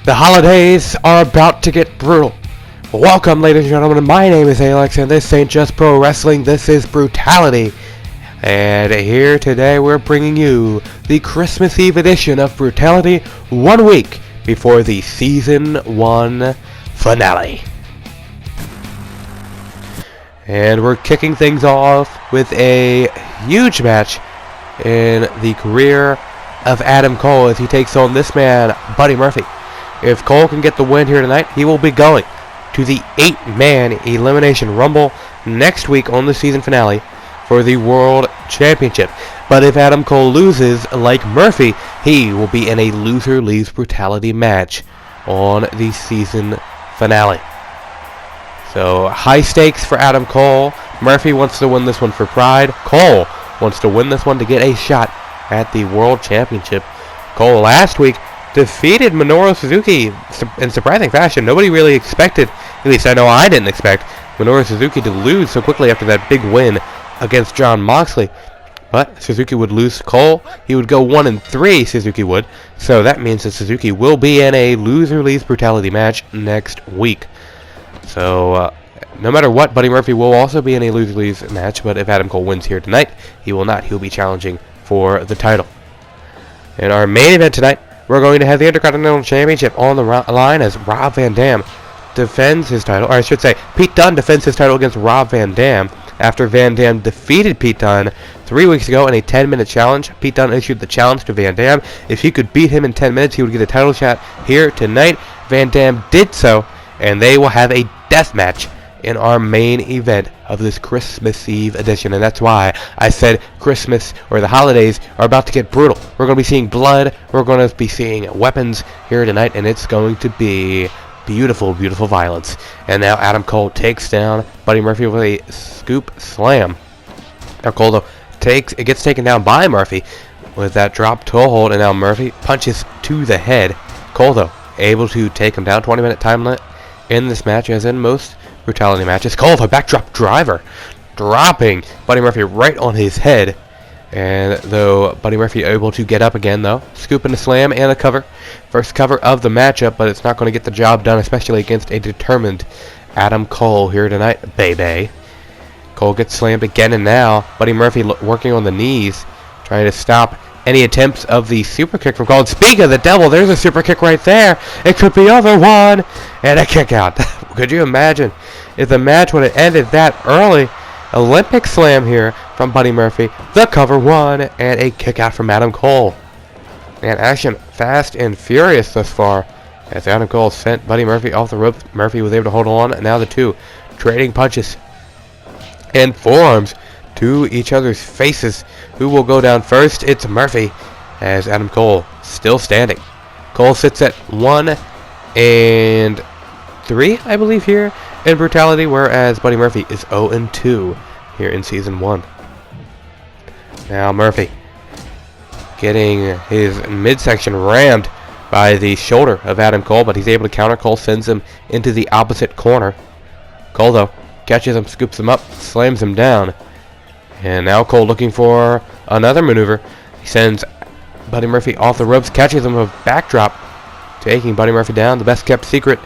The holidays are about to get brutal. Welcome, ladies and gentlemen. My name is A-Lex, and this ain't just pro wrestling. This is brutality. And here today, we're bringing you the Christmas Eve edition of Brutality 1 week before the Season 1 finale. And we're kicking things off with a huge match in the career of Adam Cole as he takes on this man, Buddy Murphy. If Cole can get the win here tonight, he will be going to the 8-man Elimination Rumble next week on the season finale for the World Championship. But if Adam Cole loses, like Murphy, he will be in a loser leaves brutality match on the season finale. So, high stakes for Adam Cole. Murphy wants to win this one for pride. Cole wants to win this one to get a shot at the World Championship. Cole last week defeated Minoru Suzuki in surprising fashion. Nobody really expected, at least I know I didn't expect, Minoru Suzuki to lose so quickly after that big win against Jon Moxley. But Suzuki would lose to Cole. He would go 1-3, Suzuki would. So that means that Suzuki will be in a loser leaves brutality match next week. So no matter what, Buddy Murphy will also be in a loser leaves match. But if Adam Cole wins here tonight, he will not. He will be challenging for the title. In our main event tonight, we're going to have the Intercontinental Championship on the line as Rob Van Dam defends his title. Or I should say, Pete Dunne defends his title against Rob Van Dam after Van Dam defeated Pete Dunne 3 weeks ago in a 10-minute challenge. Pete Dunne issued the challenge to Van Dam. If he could beat him in 10 minutes, he would get a title shot here tonight. Van Dam did so, and they will have a death match in our main event of this Christmas Eve edition. And that's why I said Christmas, or the holidays, are about to get brutal. We're going to be seeing blood, we're going to be seeing weapons here tonight, and it's going to be beautiful, beautiful violence. And now Adam Cole takes down Buddy Murphy with a scoop slam. Now Cole, though, gets taken down by Murphy with that drop toe hold, and now Murphy punches to the head. Cole, though, able to take him down. 20-minute time limit in this match, as in most brutality matches. Cole, the backdrop driver, dropping Buddy Murphy right on his head. And though Buddy Murphy able to get up again, though, scooping a slam and a cover. First cover of the matchup, but it's not going to get the job done, especially against a determined Adam Cole here tonight, baby. Cole gets slammed again, and now Buddy Murphy working on the knees, trying to stop any attempts of the super kick from Cole. And speak of the devil, there's a super kick right there. It could be over one, and a kick out. Could you imagine if the match would have ended that early? Olympic slam here from Buddy Murphy. The cover one, and a kick out from Adam Cole. And action fast and furious thus far. As Adam Cole sent Buddy Murphy off the ropes, Murphy was able to hold on. And now the two trading punches and forearms to each other's faces. Who will go down first? It's Murphy, as Adam Cole still standing. Cole sits at 1-3, I believe, here in brutality, whereas Buddy Murphy is 0-2 here in season 1. Now Murphy getting his midsection rammed by the shoulder of Adam Cole, but he's able to counter. Cole sends him into the opposite corner. Cole, though, catches him, scoops him up, slams him down. And now Cole looking for another maneuver. He sends Buddy Murphy off the ropes, catches him with a backdrop, taking Buddy Murphy down. The best kept secret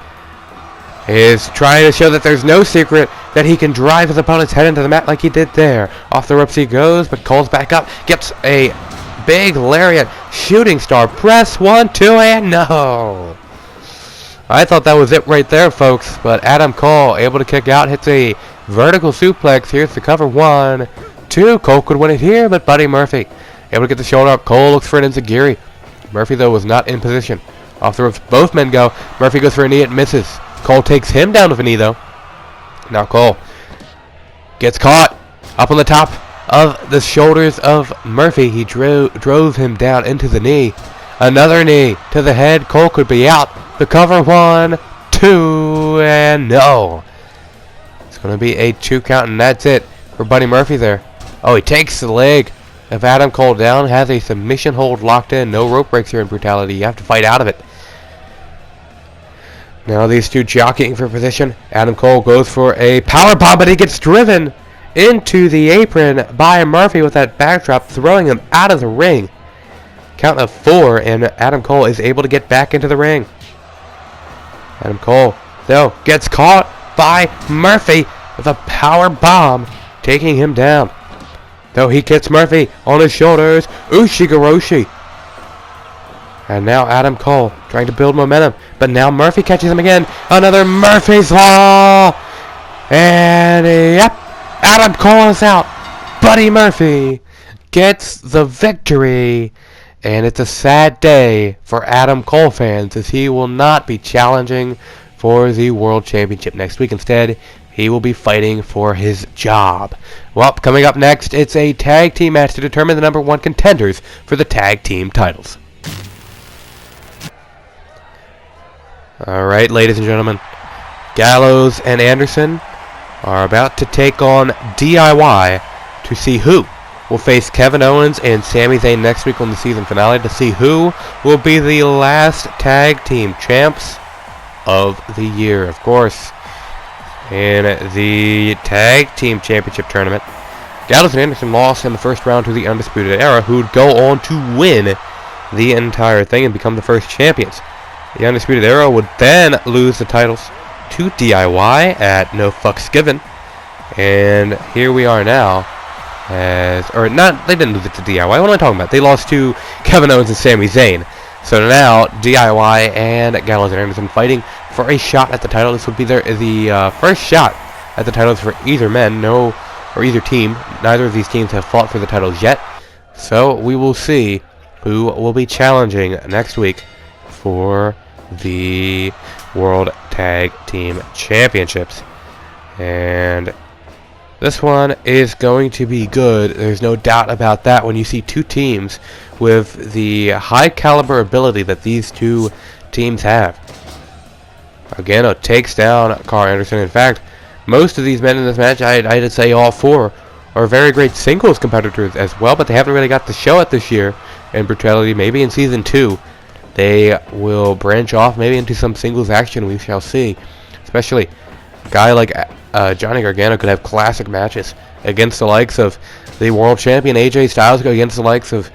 is trying to show that there's no secret, that he can drive his opponent's head into the mat like he did there. Off the ropes he goes, but Cole's back up, gets a big lariat, shooting star press, 1, 2, and no. I thought that was it right there, folks, but Adam Cole able to kick out, hits a vertical suplex. Here's the cover, 1, 2. Cole could win it here, but Buddy Murphy able to get the shoulder up. Cole looks for an enziguri. Murphy, though, was not in position. Off the ropes, both men go. Murphy goes for a knee, it misses. Cole takes him down with a knee, though. Now Cole gets caught up on the top of the shoulders of Murphy. He drove him down into the knee. Another knee to the head. Cole could be out. The cover, 1, 2, and no. It's going to be a 2 count, and that's it for Buddy Murphy there. Oh, he takes the leg of Adam Cole down, has a submission hold locked in. No rope breaks here in brutality. You have to fight out of it. Now these two jockeying for position. Adam Cole goes for a powerbomb, but he gets driven into the apron by Murphy with that backdrop, throwing him out of the ring. Count of 4, and Adam Cole is able to get back into the ring. Adam Cole, though, gets caught by Murphy with a power bomb, taking him down. Though he gets Murphy on his shoulders. Ushigoroshi. And now Adam Cole trying to build momentum. But now Murphy catches him again. Another Murphy's Law. And yep, Adam Cole is out. Buddy Murphy gets the victory. And it's a sad day for Adam Cole fans, as he will not be challenging for the World Championship next week. Instead, he will be fighting for his job. Well, coming up next, it's a tag team match to determine the number 1 contenders for the tag team titles. Alright, ladies and gentlemen, Gallows and Anderson are about to take on DIY to see who will face Kevin Owens and Sami Zayn next week on the season finale, to see who will be the last tag team champs of the year. Of course, in the tag team championship tournament, Gallows and Anderson lost in the first round to the Undisputed Era, who would go on to win the entire thing and become the first champions. The Undisputed Era would then lose the titles to DIY at No Fucks Given. And here we are now. They didn't lose it to DIY. What am I talking about? They lost to Kevin Owens and Sami Zayn. So now DIY and Gallows and Anderson fighting for a shot at the title. This would be the first shot at the titles for either either team. Neither of these teams have fought for the titles yet. So we will see who will be challenging next week for the World Tag Team Championships. And this one is going to be good. There's no doubt about that when you see two teams with the high caliber ability that these two teams have. Gargano takes down Carl Anderson. In fact, most of these men in this match, I'd say all four, are very great singles competitors as well, but they haven't really got to show it this year in Brutality. Maybe in Season 2 they will branch off maybe into some singles action. We shall see. Especially a guy like Johnny Gargano could have classic matches against the likes of the world champion AJ Styles, go against the likes of,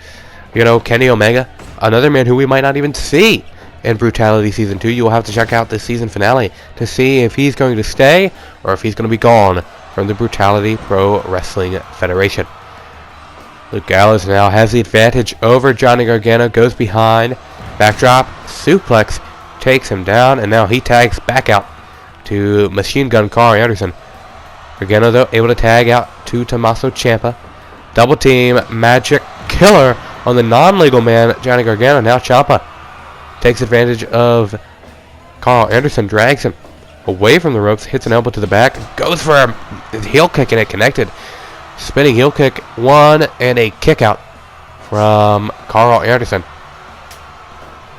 Kenny Omega, another man who we might not even see in Brutality Season 2. You will have to check out this season finale to see if he's going to stay or if he's going to be gone from the Brutality Pro Wrestling Federation. Luke Gallows now has the advantage over Johnny Gargano, goes behind, backdrop, suplex, takes him down, and now he tags back out to Machine Gun Carl Anderson. Gargano, though, able to tag out to Tommaso Ciampa. Double team, magic killer on the non-legal man, Johnny Gargano. Now Ciampa takes advantage of Carl Anderson, drags him away from the ropes, hits an elbow to the back, goes for a heel kick, and it connected. Spinning heel kick, one, and a kick out from Carl Anderson.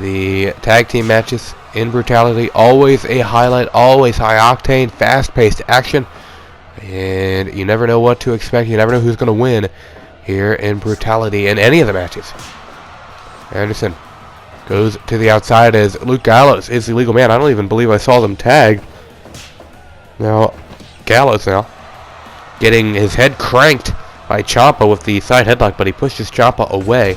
The tag team matches in Brutality, always a highlight, always high octane, fast-paced action, and you never know what to expect. You never know who's going to win here in Brutality in any of the matches. Anderson goes to the outside as Luke Gallows is the legal man. I don't even believe I saw them tag. Now, Gallows now getting his head cranked by Ciampa with the side headlock, but he pushes Ciampa away.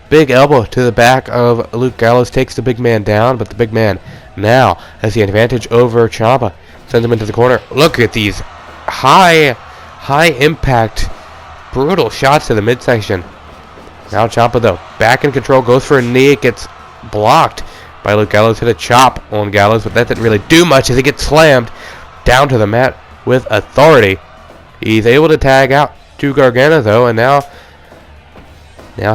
Big elbow to the back of Luke Gallows, takes the big man down, but the big man now has the advantage over Ciampa. Sends him into the corner. Look at these high impact, brutal shots to the midsection. Now Ciampa, though, back in control, goes for a knee. It gets blocked by Luke Gallows. Hit a chop on Gallows, but that didn't really do much as he gets slammed down to the mat with authority. He's able to tag out to Gargano, though, and now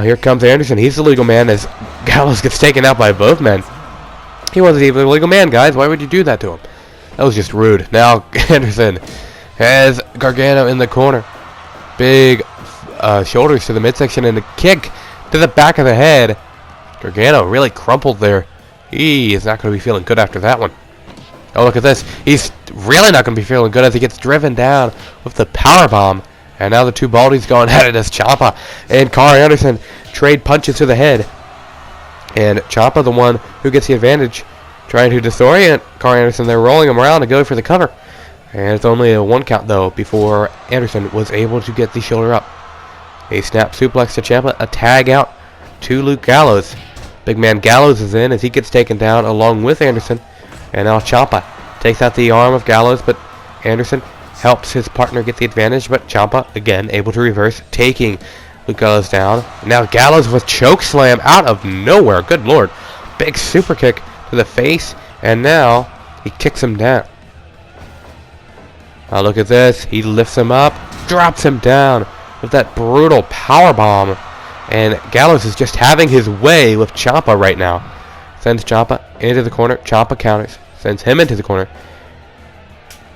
here comes Anderson. He's the legal man as Gallows gets taken out by both men. He wasn't even a legal man, guys. Why would you do that to him? That was just rude. Now Anderson has Gargano in the corner. Big shoulders to the midsection and a kick to the back of the head. Gargano really crumpled there. He is not going to be feeling good after that one. Oh, look at this. He's really not going to be feeling good as he gets driven down with the powerbomb. And now the two baldies going at it as Ciampa and Carl Anderson trade punches to the head. And Ciampa, the one who gets the advantage, trying to disorient Carl Anderson. They're rolling him around to go for the cover. And it's only a 1 count, though, before Anderson was able to get the shoulder up. A snap suplex to Ciampa, a tag out to Luke Gallows. Big man Gallows is in as he gets taken down along with Anderson. And now Ciampa takes out the arm of Gallows, but Anderson helps his partner get the advantage, but Ciampa, again, able to reverse, taking Luke Gallows down. Now Gallows with choke slam out of nowhere. Good lord. Big super kick to the face, and now he kicks him down. Now look at this. He lifts him up, drops him down with that brutal power bomb. And Gallows is just having his way with Ciampa right now. Sends Ciampa into the corner. Ciampa counters. Sends him into the corner.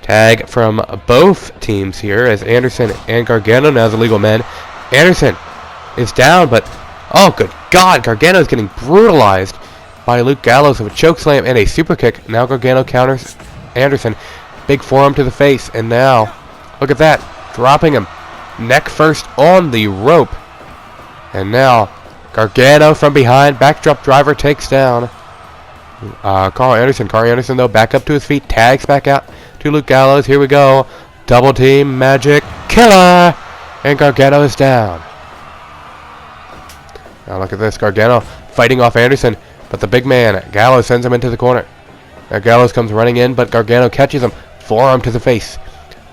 Tag from both teams here as Anderson and Gargano now the legal men. Anderson is down, but oh good God, Gargano is getting brutalized by Luke Gallows with a chokeslam and a super kick. Now Gargano counters Anderson. Big forearm to the face, and now look at that, dropping him neck first on the rope. And now Gargano from behind, backdrop driver takes down Carl Anderson. Carl Anderson though back up to his feet, tags back out to Luke Gallows. Here we go, double team magic killer, and Gargano is down. Now look at this, Gargano fighting off Anderson, but the big man Gallows sends him into the corner. Now Gallows comes running in, but Gargano catches him, forearm to the face.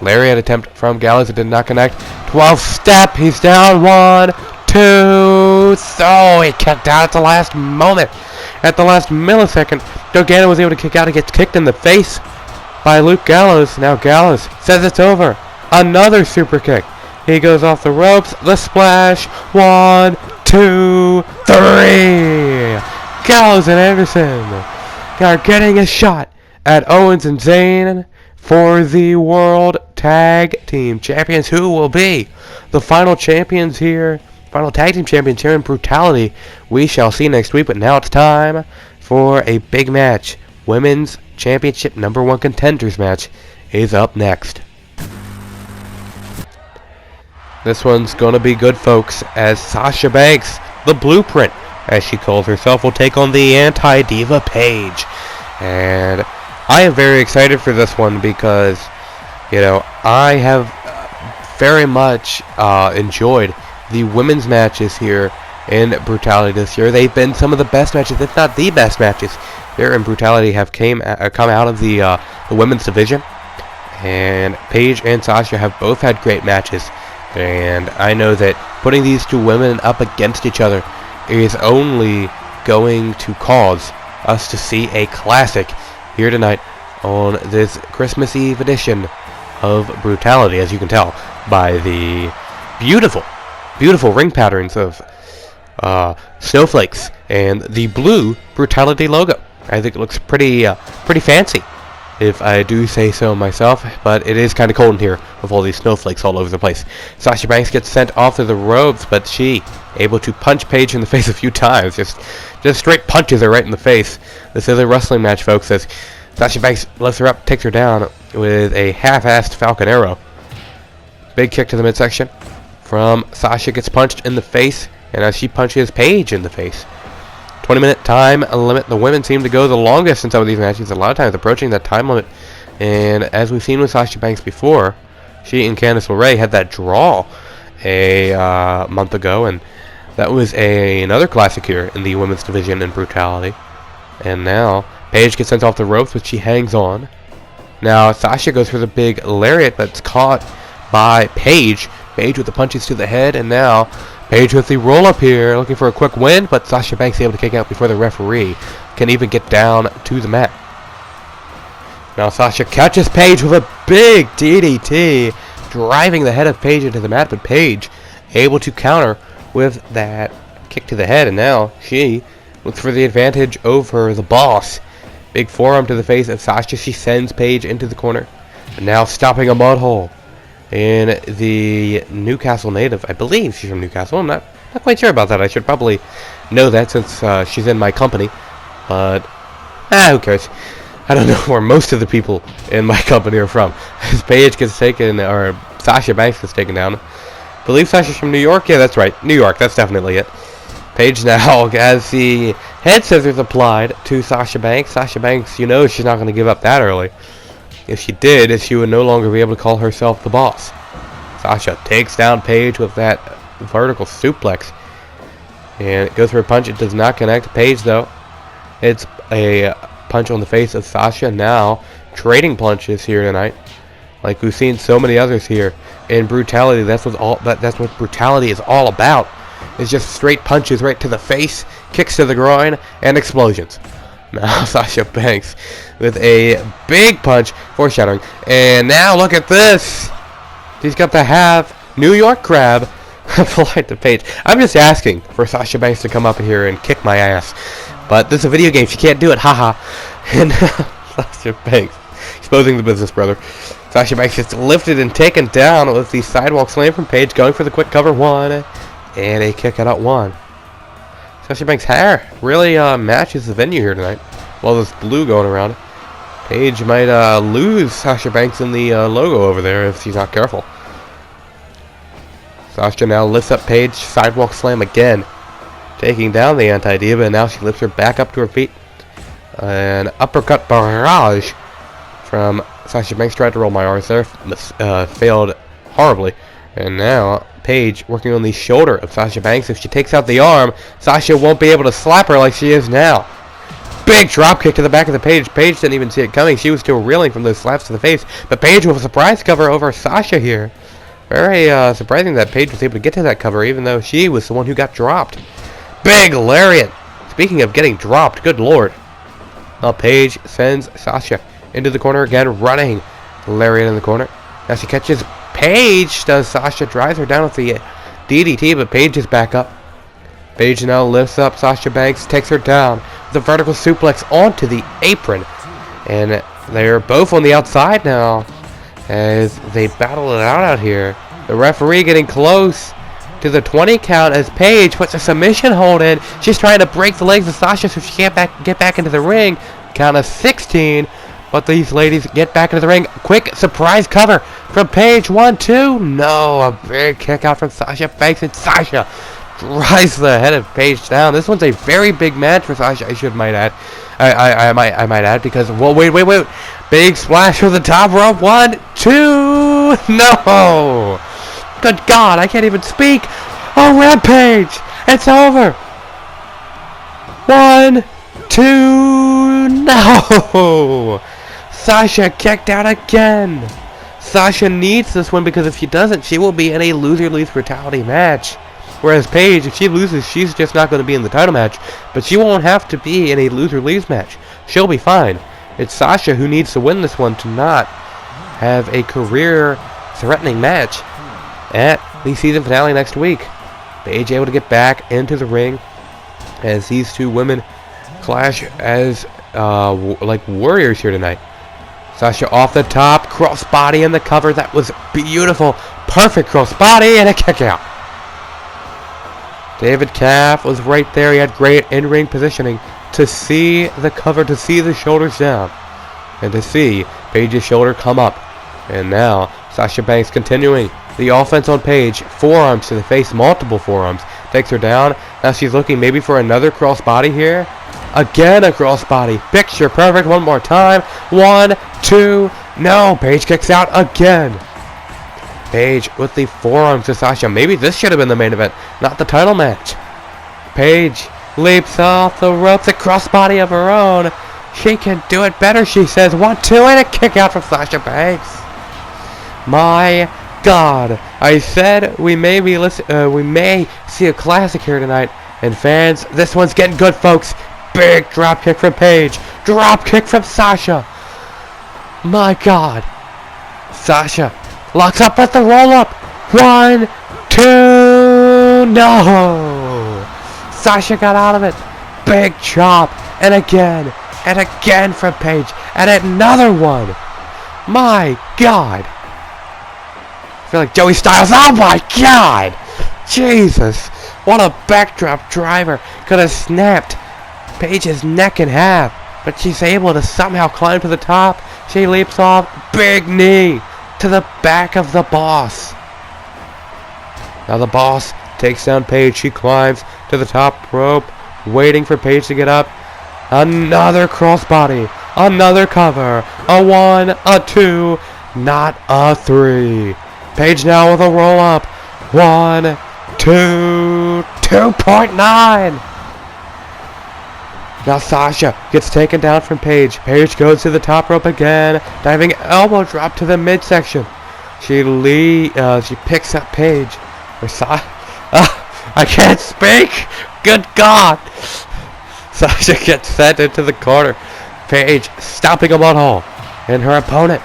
Lariat attempt from Gallows, it did not connect. 12 step, he's down. 1, 2, so he kicked out at the last moment. At the last millisecond, Gargano was able to kick out and gets kicked in the face by Luke Gallows. Now Gallows says it's over. Another super kick. He goes off the ropes. The splash. 1, 2, 3. Gallows and Anderson are getting a shot at Owens and Zayn for the World Tag Team Champions, who will be the final champions here. Final Tag Team Champions here in Brutality. We shall see next week, but now it's time for a big match. Women's Championship #1 Contenders match is up next. This one's going to be good, folks, as Sasha Banks, the Blueprint, as she calls herself, will take on the Anti-Diva Paige. And I am very excited for this one because, you know, I have very much enjoyed the women's matches here in Brutality this year. They've been some of the best matches, if not the best matches, here in Brutality have come out of the women's division. And Paige and Sasha have both had great matches. And I know that putting these two women up against each other is only going to cause us to see a classic here tonight on this Christmas Eve edition of Brutality, as you can tell by the beautiful, beautiful ring patterns of snowflakes and the blue Brutality logo. I think it looks pretty fancy, if I do say so myself, but it is kind of cold in here with all these snowflakes all over the place. Sasha Banks gets sent off to the ropes, but she able to punch Paige in the face a few times. Just straight punches her right in the face. This is a wrestling match, folks, as Sasha Banks lifts her up, takes her down with a half-assed Falcon Arrow. Big kick to the midsection from Sasha, gets punched in the face, and as she punches Paige in the face. 20-minute time limit. The women seem to go the longest in some of these matches, a lot of times approaching that time limit. And as we've seen with Sasha Banks before, she and Candice LeRae had that draw a month ago, and that was another classic here in the women's division in Brutality. And now Paige gets sent off the ropes, but she hangs on. Now Sasha goes for the big lariat, but it's caught by Paige. Paige with the punches to the head, and now Paige with the roll-up here, looking for a quick win, but Sasha Banks able to kick out before the referee can even get down to the mat. Now Sasha catches Paige with a big DDT, driving the head of Paige into the mat, but Paige able to counter with that kick to the head, and now she looks for the advantage over the boss. Big forearm to the face of Sasha. She sends Paige into the corner, and now stopping a mud hole in the Newcastle native. I believe she's from Newcastle. I'm not quite sure about that. I should probably know that since she's in my company. But who cares? I don't know where most of the people in my company are from. As Paige gets taken, or Sasha Banks gets taken down. I believe Sasha's from New York. Yeah, that's right. New York. That's definitely it. Paige now has the head scissors applied to Sasha Banks. Sasha Banks, you know, she's not going to give up that early. If she did, she would no longer be able to call herself the boss. Sasha takes down Paige with that vertical suplex. And it goes for a punch. It does not connect. Paige, though, it's a punch on the face of Sasha. Now trading punches here tonight, like we've seen so many others here in Brutality. That's what Brutality is all about. It's just straight punches right to the face, kicks to the groin, and explosions. Now Sasha Banks with a big punch, foreshadowing. And now look at this. She's got the half New York crab applied to Paige. I'm just asking for Sasha Banks to come up here and kick my ass. But this is a video game. She can't do it. Haha. And Sasha Banks exposing the business, brother. Sasha Banks gets lifted and taken down with the sidewalk slam from Paige, going for the quick cover 1. And a kick out at 1. Sasha Banks' hair really matches the venue here tonight. Well, there's blue going around. Paige might lose Sasha Banks in the logo over there if she's not careful. Sasha now lifts up Paige, sidewalk slam again, taking down the anti-diva, and now she lifts her back up to her feet. An uppercut barrage from Sasha Banks. Tried to roll my R's there, failed horribly. And now Paige working on the shoulder of Sasha Banks. If she takes out the arm, Sasha won't be able to slap her like she is now. Big drop kick to the back of the Paige. Paige didn't even see it coming. She was still reeling from those slaps to the face. But Paige with a surprise cover over Sasha here. Very surprising that Paige was able to get to that cover, even though she was the one who got dropped. Big lariat. Speaking of getting dropped, good lord. Now Paige sends Sasha into the corner again, running. Lariat in the corner. Now she catches Paige. Does Sasha drives her down with the DDT, but Paige is back up. Paige now lifts up Sasha Banks, takes her down with a vertical suplex onto the apron. And they're both on the outside now as they battle it out here. The referee getting close to the 20 count as Paige puts a submission hold in. She's trying to break the legs of Sasha so she can't get back into the ring. Count of 16. But these ladies get back into the ring. Quick surprise cover from Paige. 1, 2. No, a big kick out from Sasha Banks, and Sasha drives the head of Paige down. This one's a very big match for Sasha, I might add. I might add, because, well, wait. Big splash from the top rope. 1, 2. No. Good God, I can't even speak. Oh, Rampage. It's over. 1, 2. No. Sasha kicked out again. Sasha needs this one, because if she doesn't, she will be in a loser leaves Brutality match. Whereas Paige, if she loses, she's just not going to be in the title match. But she won't have to be in a loser leaves match. She'll be fine. It's Sasha who needs to win this one to not have a career-threatening match at the season finale next week. Paige able to get back into the ring as these two women clash as like warriors here tonight. Sasha off the top, crossbody in the cover. That was beautiful. Perfect crossbody and a kick out. David Caff was right there. He had great in-ring positioning to see the cover, to see the shoulders down, and to see Paige's shoulder come up. And now Sasha Banks continuing the offense on Paige. Forearms to the face, multiple forearms. Takes her down. Now she's looking maybe for another crossbody here. Again, a crossbody. Picture perfect. One more time. 1, 2. No. Paige kicks out again. Paige with the forearms to Sasha. Maybe this should have been the main event, not the title match. Paige leaps off the ropes. A crossbody of her own. She can do it better, she says. 1, 2, and a kick out from Sasha Banks. My God. I said we may see a classic here tonight. And fans, this one's getting good, folks. Big drop kick from Paige. Drop kick from Sasha. My God. Sasha locks up at the roll-up. 1, 2. No. Sasha got out of it. Big chop. And again from Paige. And another one. My God. I feel like Joey Styles. Oh my God. Jesus. What a backdrop driver. Could have snapped Paige's neck in half. But she's able to somehow climb to the top. She leaps off. Big knee to the back of the Boss. Now the Boss takes down Paige. She climbs to the top rope, waiting for Paige to get up. Another crossbody. Another cover. A 1, a 2, not a 3. Paige now with a roll up. 1, 2, 2.9. Now Sasha gets taken down from Paige. Paige goes to the top rope again. Diving elbow drop to the midsection. She picks up Paige. I can't speak! Good God! Sasha gets sent into the corner. Paige stopping a mudhole. And her opponent.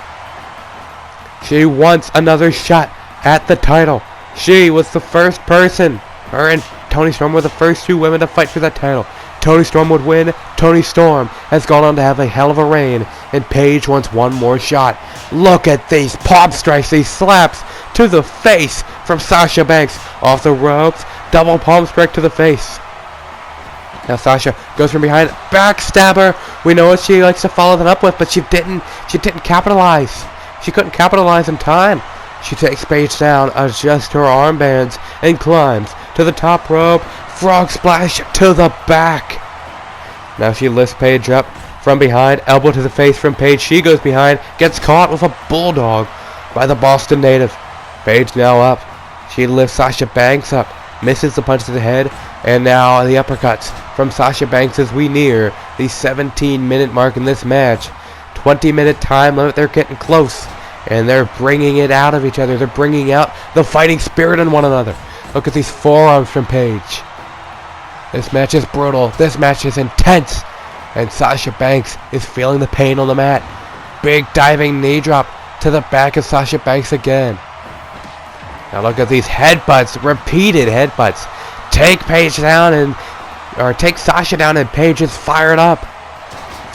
She wants another shot at the title. She was the first person. Her and Toni Storm were the first two women to fight for that title. Toni Storm would win. Toni Storm has gone on to have a hell of a reign. And Paige wants one more shot. Look at these palm strikes, these slaps to the face from Sasha Banks. Off the ropes. Double palm strike to the face. Now Sasha goes from behind. Backstabber. We know what she likes to follow that up with, but she didn't capitalize. She couldn't capitalize in time. She takes Paige down, adjusts her armbands, and climbs to the top rope. Frog splash to the back. Now she lifts Paige up from behind. Elbow to the face from Paige. She goes behind. Gets caught with a bulldog by the Boston native. Paige now up. She lifts Sasha Banks up. Misses the punch to the head. And now the uppercuts from Sasha Banks as we near the 17-minute mark in this match. 20-minute time limit. They're getting close. And they're bringing it out of each other. They're bringing out the fighting spirit in one another. Look at these forearms from Paige. This match is brutal. This match is intense. And Sasha Banks is feeling the pain on the mat. Big diving knee drop to the back of Sasha Banks again. Now look at these headbutts. Repeated headbutts. Take Paige down take Sasha down, and Paige is fired up.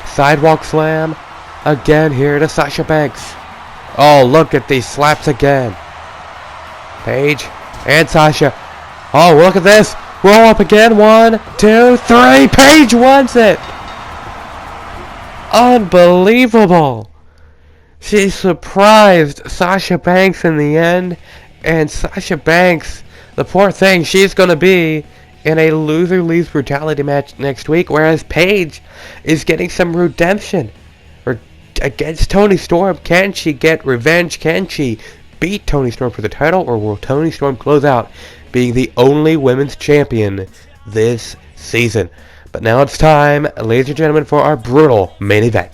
Sidewalk slam. Again here to Sasha Banks. Oh, look at these slaps again. Paige and Sasha. Oh, look at this. Roll up again. 1, 2, 3. Paige wins it. Unbelievable. She surprised Sasha Banks in the end. And Sasha Banks, the poor thing, she's going to be in a loser leaves brutality match next week. Whereas Paige is getting some redemption. Against Toni Storm. Can she get revenge? Can she beat Toni Storm for the title? Or will Toni Storm close out being the only women's champion this season? But now it's time, ladies and gentlemen, for our brutal main event.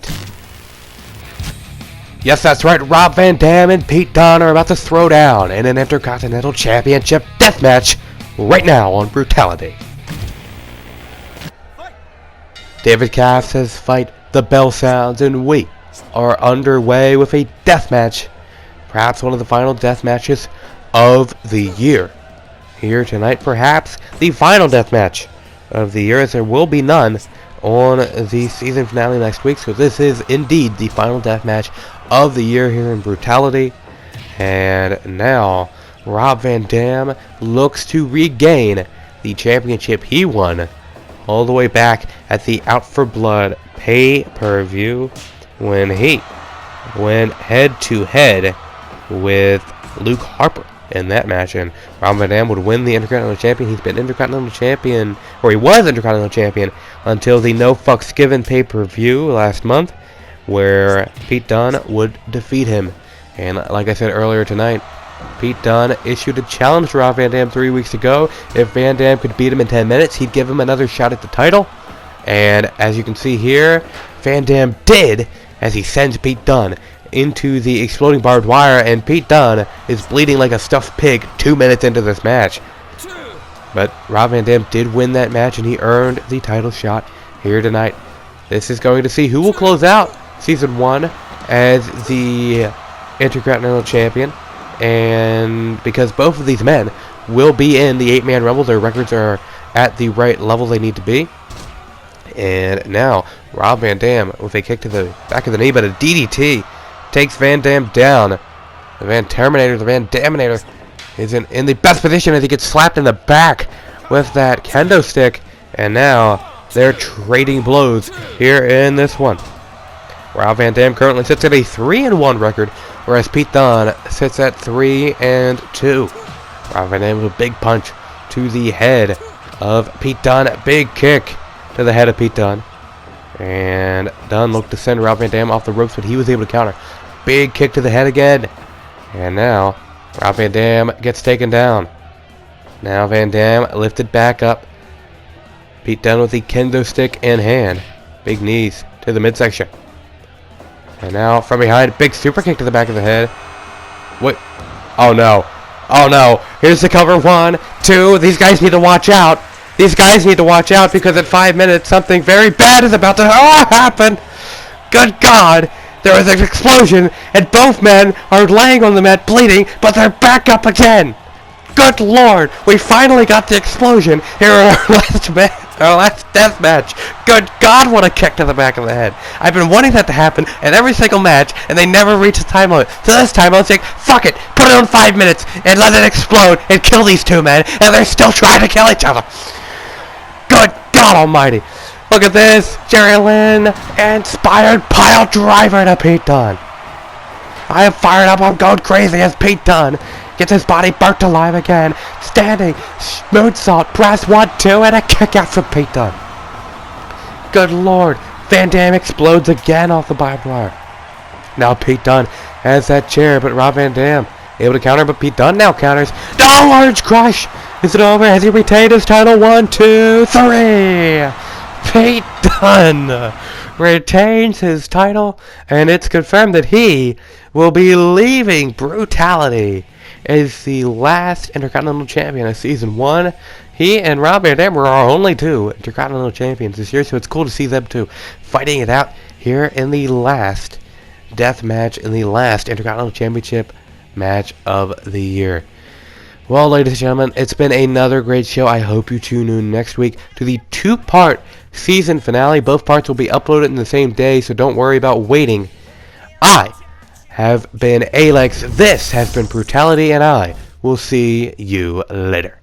Yes, that's right. Rob Van Dam and Pete Dunne are about to throw down in an Intercontinental Championship deathmatch right now on Brutality. David Cass says fight, the bell sounds, and we are underway with a death match, perhaps one of the final death matches of the year. Here tonight, perhaps the final death match of the year, as there will be none on the season finale next week. So this is indeed the final death match of the year here in Brutality. And now Rob Van Dam looks to regain the championship he won all the way back at the Out for Blood pay-per-view, when he went head-to-head with Luke Harper in that match, and Rob Van Dam would win the Intercontinental Champion. He's been Intercontinental Champion, or he was Intercontinental Champion, until the No Fucks Given pay-per-view last month, where Pete Dunne would defeat him. And like I said earlier tonight, Pete Dunne issued a challenge to Rob Van Dam 3 weeks ago. If Van Dam could beat him in 10 minutes, he'd give him another shot at the title. And as you can see here, Van Dam did, as he sends Pete Dunne into the exploding barbed wire, and Pete Dunne is bleeding like a stuffed pig 2 minutes into this match. But Rob Van Dam did win that match, and he earned the title shot here tonight. This is going to see who will close out Season 1 as the Intercontinental Champion. And because both of these men will be in the 8-man Rumble, their records are at the right level they need to be. And now Rob Van Dam with a kick to the back of the knee, but a DDT takes Van Dam down. The Van Daminator is in the best position as he gets slapped in the back with that kendo stick. And now they're trading blows here in this one. Rob Van Dam currently sits at a 3-1 record, whereas Pete Dunne sits at 3-2. Rob Van Dam with a big punch to the head of Pete Dunne. Big kick to the head of Pete Dunne. And Dunne looked to send Rob Van Dam off the ropes, but he was able to counter. Big kick to the head again. And now Rob Van Dam gets taken down. Now Van Dam lifted back up. Pete Dunne with the kendo stick in hand. Big knees to the midsection. And now from behind, big super kick to the back of the head. What? Oh no. Oh no. Here's the cover. 1, 2. These guys need to watch out. These guys need to watch out because in 5 minutes something very bad is about to happen. Good God. There was an explosion and both men are laying on the mat bleeding, but they're back up again. Good Lord. We finally got the explosion here in our last death match. Good God, what a kick to the back of the head. I've been wanting that to happen in every single match, and they never reach the time limit. So this time I was like, fuck it, put it on 5 minutes, and let it explode, and kill these two men, and they're still trying to kill each other. Good God almighty. Look at this. Jerry Lynn, inspired pile driver to Pete Dunne. I am fired up, I'm going crazy as Pete Dunne gets his body burnt alive again. Standing, moonsault, press 1, 2, and a kick out from Pete Dunne. Good Lord. Van Dam explodes again off the barbed wire. Now Pete Dunne has that chair, but Rob Van Dam able to counter, but Pete Dunne now counters. No, large crush. Is it over? Has he retained his title? 1, 2, 3. Pete Dunne retains his title, and it's confirmed that he will be leaving Brutality as the last Intercontinental Champion of Season 1. He and Rob Van Dam were our only 2 Intercontinental Champions this year, so it's cool to see them 2 fighting it out here in the last death match, in the last Intercontinental Championship match of the year. Well, ladies and gentlemen, it's been another great show. I hope you tune in next week to the 2-part season finale. Both parts will be uploaded in the same day, so don't worry about waiting. I have been A-Lex. This has been Brutality, and I will see you later.